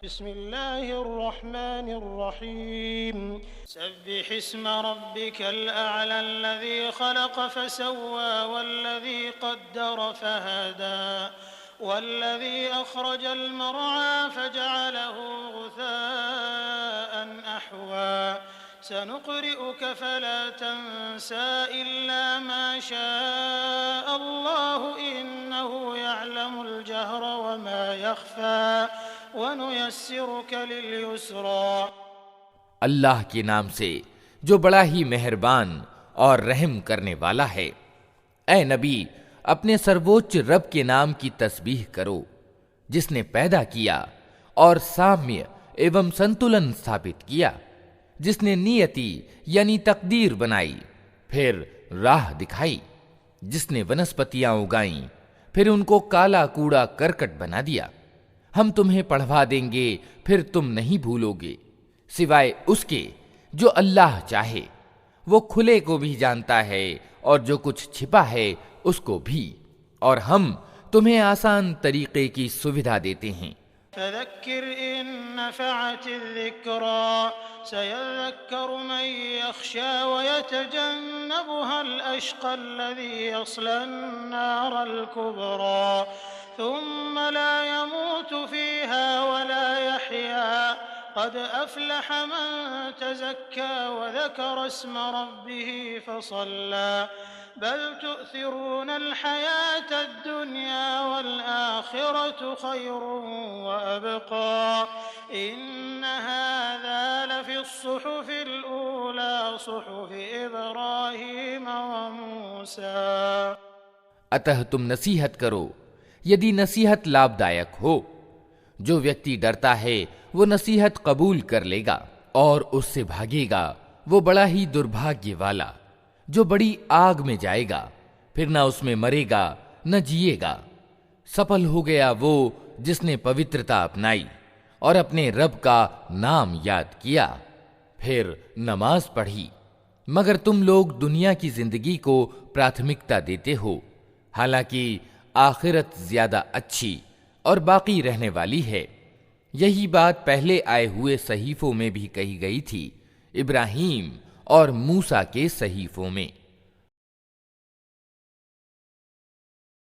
बिस्मिल्लाहिर्रहमानिर्रहीम सब्बिहिस्म रब्बिकल अअला अल्लज़ी खलक़ फसव्वा वल्लज़ी क़द्दर फहदा वल्लज़ी अख़रजल मरअा फजअलहु गुसाअन अहवा सनुक़रिउक फला तंसा इल्ला मा शाअ अल्लाहु इन्नहु यअलमुल जहर वमा यख़फ़ा वनुयस्सिरुक लिलयुस्रा। अल्लाह के नाम से जो बड़ा ही मेहरबान और रहम करने वाला है। ऐ नबी, अपने सर्वोच्च रब के नाम की तस्बीह करो, जिसने पैदा किया और साम्य एवं संतुलन स्थापित किया, जिसने नियति यानी तकदीर बनाई, फिर राह दिखाई, जिसने वनस्पतियां उगाई, फिर उनको काला कूड़ा करकट बना दिया। हम तुम्हें पढ़वा देंगे, फिर तुम नहीं भूलोगे, सिवाय उसके जो अल्लाह चाहे। वो खुले को भी जानता है और जो कुछ छिपा है उसको भी, और हम तुम्हें आसान तरीके की सुविधा देते हैं। फज़क्किर इन नफ़अतिज़्ज़िक्रा सयज़्ज़क्करु मन यख़शा वयतजन्नबुहल अश्क़ा अल्लज़ी यस्लन नारल कुब्रा थुम्मा ला यमूतु फ़ीहा वला यहया क़द अफ़लह मन तज़क्का वज़करा इस्म रब्बिही फ़सल्ला बल तुअ्थिरूनल हयातद दुनिया वल आखिरतु खैरुन व अबक़ा इन्न हाज़ा लफ़िस्सुहुफ़िल ऊला सुहुफ़ि इब्राहीम व मूसा। अतः तुम नसीहत करो, यदि नसीहत लाभदायक हो। जो व्यक्ति डरता है वो नसीहत कबूल कर लेगा, और उससे भागेगा वो बड़ा ही दुर्भाग्य वाला, जो बड़ी आग में जाएगा, फिर न उसमें मरेगा न जिएगा। सफल हो गया वो जिसने पवित्रता अपनाई और अपने रब का नाम याद किया, फिर नमाज पढ़ी। मगर तुम लोग दुनिया की जिंदगी को प्राथमिकता देते हो, हालांकि आखिरत ज्यादा अच्छी और बाकी रहने वाली है। यही बात पहले आए हुए सहीफों में भी कही गई थी, इब्राहीम और मूसा के सहीफों में।